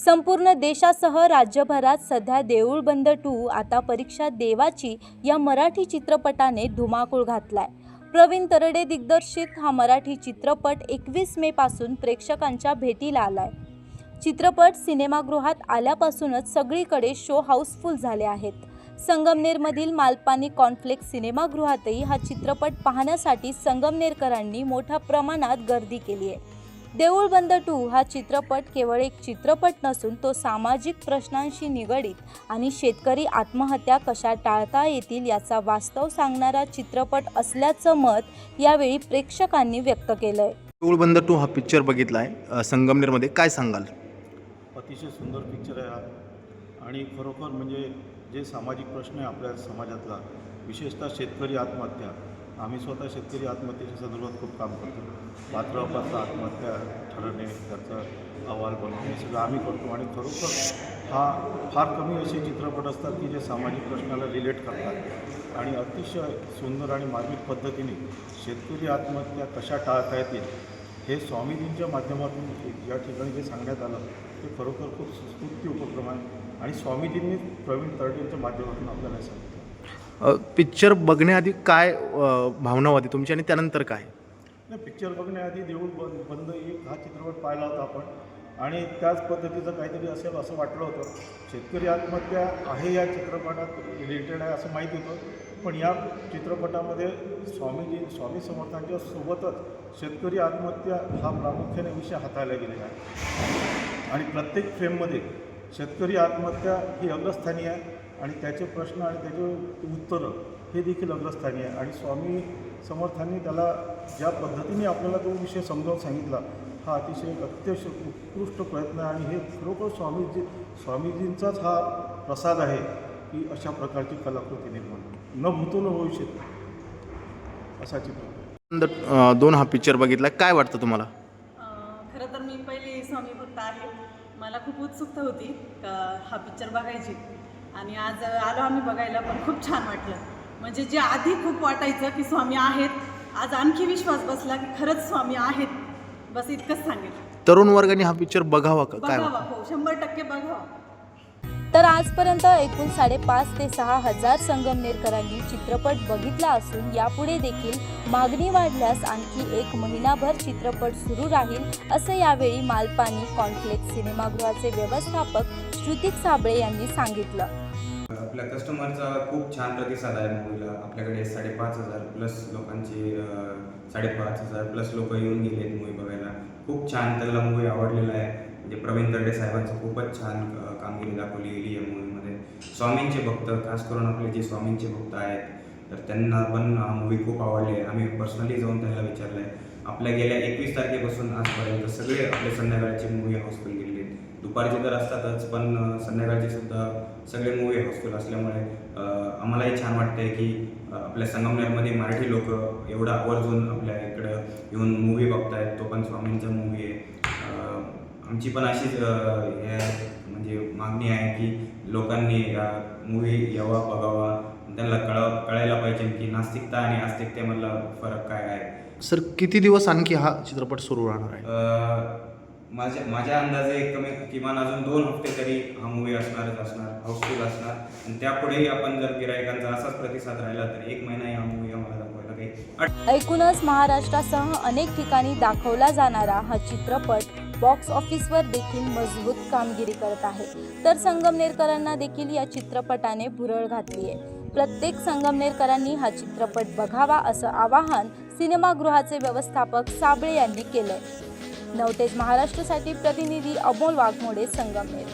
संपूर्ण देशासह राज्यभरात सध्या देऊळ बंद 2 आता परीक्षा देवाची या मराठी चित्रपटाने धुमाकूळ घातलाय। प्रवीण तरडे दिग्दर्शित हा मराठी चित्रपट 21 मे पासून प्रेक्षकांच्या भेटीला आलाय। चित्रपट सिनेमागृहात आल्यापासूनच सगळीकडे शो हाऊसफुल झाले आहेत। संगमनेरमधील मालपानी कॉन्फ्लेक्स सिनेमागृहातही हा चित्रपट पाहण्यासाठी संगमनेरकरांनी मोठ्या प्रमाणात गर्दी केली आहे। देऊळ बंद 2 हा चित्रपट केवळ एक चित्रपट नसून तो सामाजिक प्रश्नांशी निगडीत आणि शेतकरी आत्महत्या कशा टाळता येतील याचा वास्तव सांगणारा चित्रपट असल्याचं मत यावेळी प्रेक्षकांनी व्यक्त केलंय। देऊळ बंद 2 हा पिक्चर बघितलाय संगमनेरमध्ये, काय सांगाल? अतिशय सुंदर पिक्चर आहे हा आणि खरोखर म्हणजे जे सामाजिक प्रश्न आहे आपल्या समाजातला, विशेषतः शेतकरी आत्महत्या, आम्ही स्वतः शेतकरी आत्महत्येच्या संदर्भात खूप काम करतो। पात्रापात्र आत्महत्या ठरवणे, त्याचा अहवाल बनवणे हे सगळं आम्ही करतो आणि खरोखर हा फार कमी असे चित्रपट असतात की जे सामाजिक प्रश्नाला रिलेट करतात आणि अतिशय सुंदर आणि मार्मिक पद्धतीने शेतकरी आत्महत्या कशा टाळता येतील हे स्वामीजींच्या माध्यमातून या ठिकाणी जे सांगण्यात आलं ते खरोखर खूप सुस्फूर्त उपक्रम आहे आणि स्वामीजींनी प्रवीण तरडेंच्या माध्यमातून आपल्याला सांगितलं। पिक्चर बघण्याआधी काय भावना होती तुमची आणि त्यानंतर काय? नाही, पिक्चर बघण्याआधी देऊळ बंद 1 हा चित्रपट पाहिला होता आपण आणि त्याच पद्धतीचं काहीतरी असेल असं वाटलं होतं। शेतकरी आत्महत्या आहे या चित्रपटात रिलेटेड आहे असं माहीत होतं, पण या चित्रपटामध्ये स्वामी समर्थांच्या सोबतच शेतकरी आत्महत्या हा प्रामुख्याने विषय हाताळला गेलेला आहे आणि प्रत्येक फ्रेममध्ये शेतकरी आत्महत्या ही अग्रस्थानी आहे आणि त्याचे प्रश्न आणि त्याचे उत्तरं हे देखील अग्रस्थानी आहे आणि स्वामी समर्थांनी त्याला ज्या पद्धतीने आपल्याला तो विषय समजावून सांगितला हा अतिशय उत्कृष्ट प्रयत्न आहे आणि हे खरोखर स्वामीजींचाच हा प्रसाद आहे की अशा प्रकारची कलाकृती निर्माण न भूतो न भविष्यति असा चित्रपट। 2 हा पिक्चर बघितला, काय वाटतं तुम्हाला? खरं तर मी पहिली स्वामी भक्त आहे, मला खूप उत्सुकता होती हा पिक्चर बघायची आणि आज आलो आम्ही बघायला, पण खूप छान वाटलं। म्हणजे जे आधी खूप वाटायचं की स्वामी आहेत, आज आणखी विश्वास बसला की खरंच स्वामी आहेत, बस इतकंच सांगेल। तरुण वर्गाने हा पिक्चर बघावा का? काय बघावा, हो 100% बघावा। तर आजपर्यंत एकूण 5,500 ते 6,000 संगमनेरकरांनी चित्रपट बघितला असून यापुढे देखील मागणी वाढल्यास आणखी 1 महिनाभर चित्रपट सुरू राहील असं यावेळी मालपानी कॉन्फ्लेक्स सिनेमागृहाचे व्यवस्थापक श्रुतिक साबळे यांनी सांगितलं। आपल्या कस्टमरचा खूप छान प्रतिसाद आहे मूवीला। आपल्याकडे 5,500 प्लस लोकांची 5,500 प्लस लोक येऊन गेलेत मूवी बघायला। खूप छान त्याला मूवी आवडलेला आहे। म्हणजे प्रवीण तरडे साहेबांचं खूपच छान कामगिरी दाखवली गेली आहे मूवीमध्ये। स्वामींचे भक्त, खास करून आपले जे स्वामींचे भक्त आहेत तर त्यांना पण मूवी खूप आवडली आहे। आम्ही पर्सनली जाऊन त्यांना विचारलं आहे। आपल्या गेल्या 21 तारखेपासून आजपर्यंत सगळे आपले संध्याकाळचे मूवी हाऊसफुल गेलेले आहेत। दुपारचे तर असतातच, पण संध्याकाळचे सुद्धा सगळे मूवी हाऊसफुल असल्यामुळे आम्हालाही छान वाटतंय की आपल्या संगमनेरमध्ये मराठी लोक एवढा आवर्जून आपल्या इकडं येऊन मूवी बघतायत, तो पण स्वामींचा मूवी आहे। आमची पण अशीच म्हणजे मागणी आहे की लोकांनी मूवी यावा, बघावा, त्यांना कळायला पाहिजे की नास्तिकता आणि आस्तिकतेमधला फरक काय आहे। सर, किती दिवस आणखी हा चित्रपट सुरू राहणार आहे? माझ्या अंदाजे किमान अजून 2 हफ्ते तरी हा मूवी असणार, हाऊसफुल असणार आणि त्यापुढेही आपण जर गिरायकांचा असाच प्रतिसाद राहिला तर 1 महिना हा मूवी आम्हाला दाखवायला काही। एकूणच महाराष्ट्रासह अनेक ठिकाणी दाखवला जाणारा हा चित्रपट बॉक्स ऑफिसवर देखील मजबूत कामगिरी करत आहे, तर संगमनेरकरांना देखील या चित्रपटाने भुरळ घातली आहे। प्रत्येक संगमनेरकरांनी हा चित्रपट बघावा असं आवाहन सिनेमागृहाचे व्यवस्थापक साबळे यांनी केलंय। नवतेज महाराष्ट्रासाठी प्रतिनिधी अमोल वाघमोडे, संगमनेर।